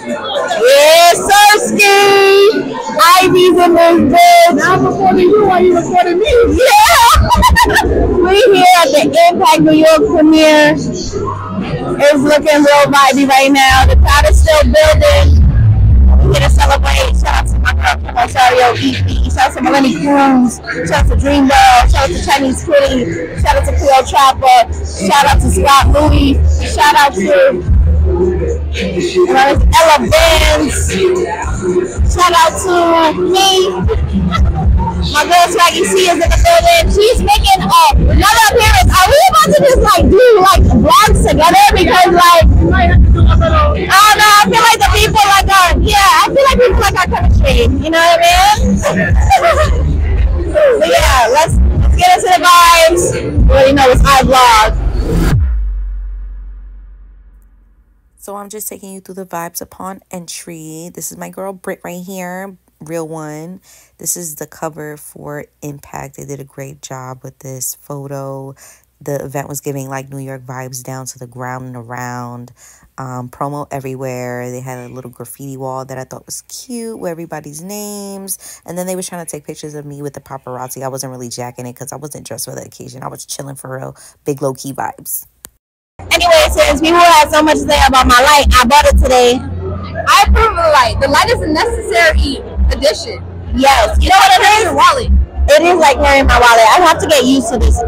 Yes, Drewski. Ivy's in this bitch. Now I'm recording you while you recording me. Yeah. We're here at the Impact New York premiere. It's looking real vibey right now. The crowd is still building. We're here to celebrate. Shout out to my girl, Capella, EP. Shout out to Maleni, Cruz. Shout out to Dreamdoll. Shout out to Chinese Kitty. Shout out to Cleo Trapper. Shout out to Scott Louis. Shout out to Ella Benz. Shout out to me. My girl Swaggy Sie is in the building. She's making another appearance. Are we about to just like do like vlogs together? Because like I don't know, I feel like the people like I feel like people like our chemistry. You know what I mean? But yeah, let's get into the vibes. You already know it's Ivlog. So I'm just taking you through the vibes upon entry. This is my girl Britt right here, real one. This is the cover for Impact. They did a great job with this photo. The event was giving like New York vibes down to the ground and around. Promo everywhere. They had a little graffiti wall that I thought was cute with everybody's names. And then they was trying to take pictures of me with the paparazzi. I wasn't really jacking it because I wasn't dressed for the occasion. I was chilling for real. Big low-key vibes. Anyway, since people had so much to say about my light, I bought it today. I approve of the light. The light is a necessary addition. Yes. You know what it is? Your wallet. It is like carrying my wallet. I have to get used to this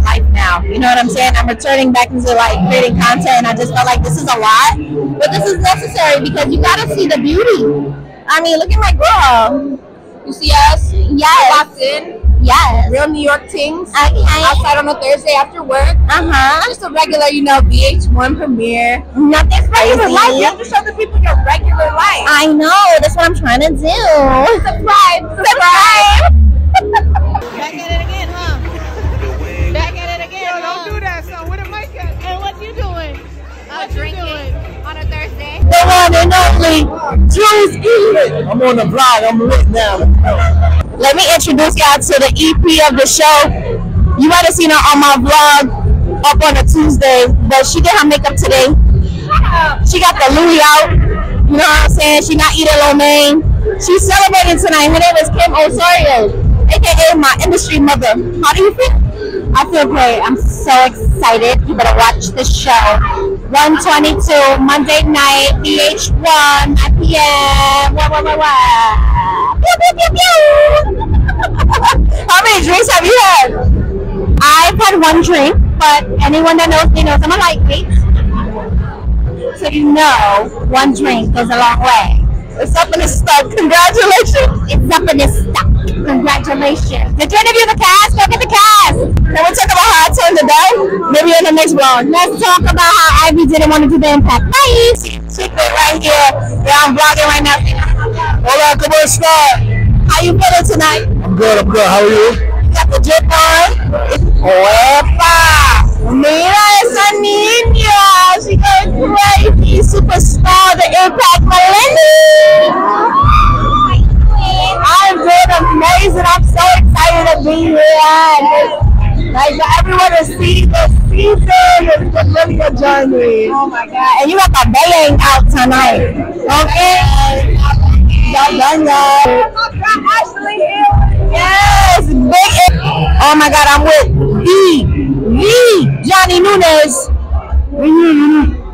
life now. You know what I'm saying? I'm returning back into like creating content. I just felt like this is a lot. But this is necessary because you gotta see the beauty. I mean, look at my girl. You see us? Yes. Locked in. Yes. Real New York things. Okay. Outside on a Thursday after work. Just a regular, VH1 premiere. Nothing Regular crazy. life. You have to show the people your regular life. I know. That's what I'm trying to do. Subscribe. Back at it again, huh? Back at it again. Yo, don't do that, son. Where the mic at? And what you doing? Drinking on a Thursday. The one and only Drewski. I'm on the vlog. I'm lit now. Let me introduce y'all to the EP of the show. You might have seen her on my vlog up on a Tuesday, but she did her makeup today. She got the Louis out. You know what I'm saying? She not eating lo mein. She's celebrating tonight. Her name is Kim Osorio, aka my industry mother. How do you feel? I feel great. I'm so excited. You better watch this show. 122 Monday night, VH1, 9 p.m. Pew, pew, pew, pew. How many drinks have you had? I've had one drink, but anyone that knows me knows I'm a lightweight. So you know, one drink goes a long way. It's up in the stock. Congratulations. It's up in the stock. Congratulations. Did you interview the cast? Look at the cast. Can we talk about how I turned it down? Maybe in the next vlog. Let's talk about how Ivy didn't want to do the Impact. Bye. Secret right here. Yeah, I'm vlogging right now. Hola, come on, start. How you feeling tonight? I'm good. How are you? You got the drip on? Opa! Mira esa niña. She goes crazy. Superstar, the Impact Maleni. I'm doing amazing. I'm so excited to be here. Like everyone to see the season. It's really a journey. Oh my God. And you got the Wildn Out tonight. Okay? Y'all done that. Yes, big. Oh my God, I'm with the Johnny Nunes.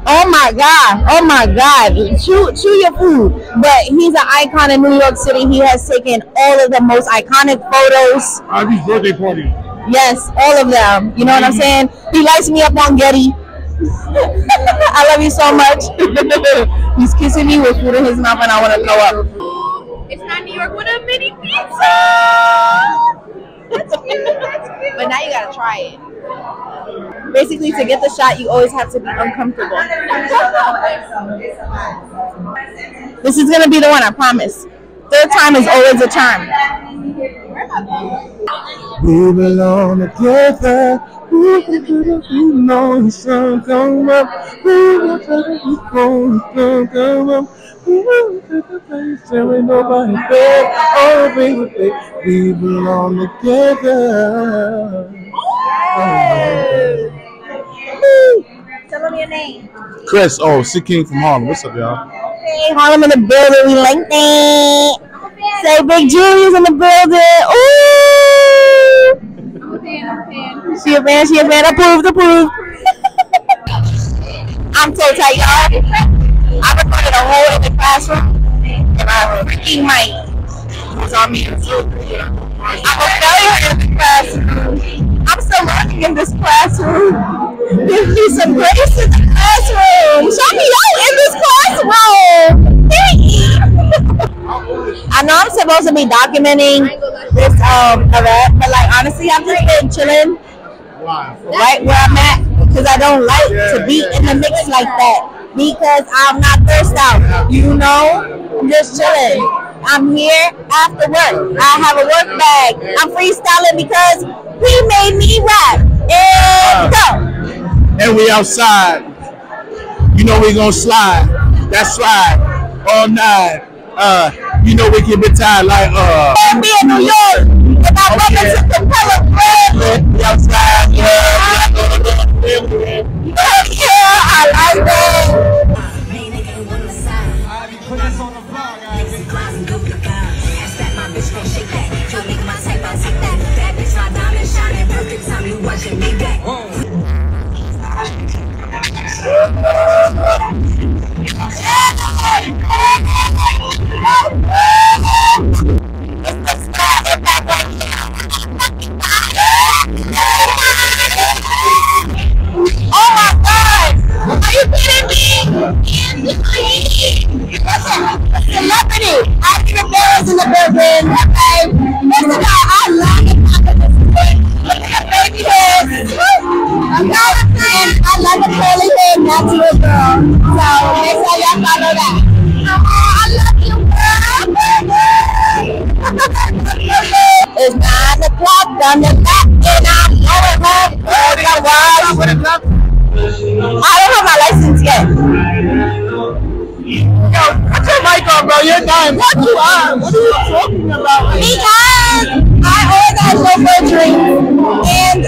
Oh my God. Chew your food. But he's an icon in New York City. He has taken all of the most iconic photos. Ivy's birthday party. Yes, all of them. You know what I'm saying? He lights me up on Getty. I love you so much. He's kissing me with food in his mouth and I want to throw up. It's not New York with a mini pizza. That's cute. But now you gotta try it. Basically, to get the shot, you always have to be uncomfortable. This is gonna be the one, I promise. Third time is always a charm. We belong together. We know some come up. We nobody there. Oh, baby, we belong together. Tell them your name. Chris, Sick King from Harlem. What's up, y'all? Hey, Harlem in the building. We like that. Say Big Julia's in the building. Ooh. She a fan. She a fan. Approved. Approved. I'm so tight, y'all. I recorded a whole in the classroom, and my freaking mic was on me. I'm a failure in the classroom. I'm still learning in this classroom. Give me some grace in the classroom. Show me out in this classroom. I know I'm supposed to be documenting this event, but like honestly, I've just been chilling right where I'm at because I don't like to be in the mix like that because I'm not thirsty out. You know, I'm just chilling. I'm here after work. I have a work bag. I'm freestyling because he made me rap. And go. And we outside. You know we gonna slide. That's right. All night. You know we can be tired like And be in New York. And I run into Capella, we outside. yeah, I like that. Put this on the vlog, guys. Oh my God! Are you kidding me? Celebrity! Rivera's in the building. Okay. Listen, I love the look at the baby head. You know what I'm saying? I love the curly head natural girl. So make sure y'all follow that. Oh, I love you, girl. It's 9 o'clock on the clock, and I'm going home. I don't have my license yet. Yo, put your mic on, bro. You're dying. What you are? What are you talking about? Because I always have chauffeur drinks, and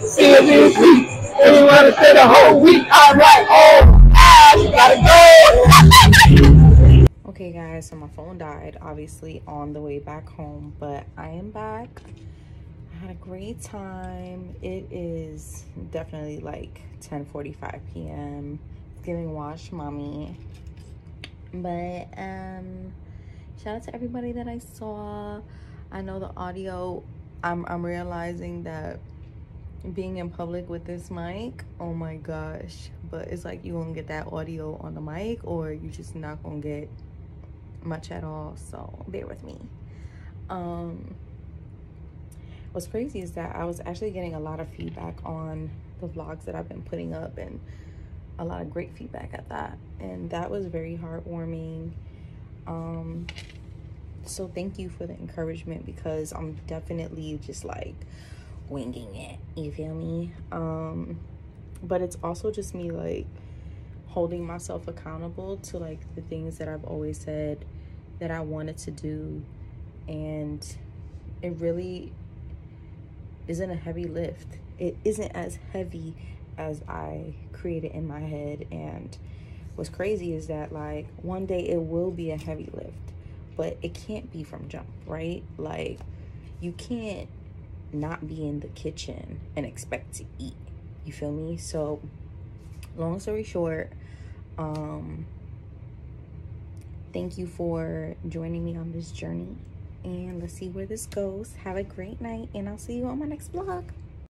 Sirius XM want to stay the whole week. All right. Oh, you gotta go. Okay guys, so my phone died obviously on the way back home, but I am back. I had a great time. It is definitely like 10:45 p.m. It's giving wash mommy. But shout out to everybody that I saw. I know the audio, I'm realizing that being in public with this mic, oh my gosh, but it's like you gonna get that audio on the mic or you just not gonna get much at all, so bear with me. What's crazy is that I was actually getting a lot of feedback on the vlogs that I've been putting up, and a lot of great feedback at that, and that was very heartwarming. So thank you for the encouragement, because I'm definitely just like winging it, you feel me? But it's also just me like holding myself accountable to like the things that I've always said that I wanted to do, and it really isn't a heavy lift. It isn't as heavy as I created in my head. And what's crazy is that like one day it will be a heavy lift, but it can't be from jump, right? Like you can't not be in the kitchen and expect to eat, you feel me? So long story short, thank you for joining me on this journey, and let's see where this goes. Have a great night, and I'll see you on my next vlog.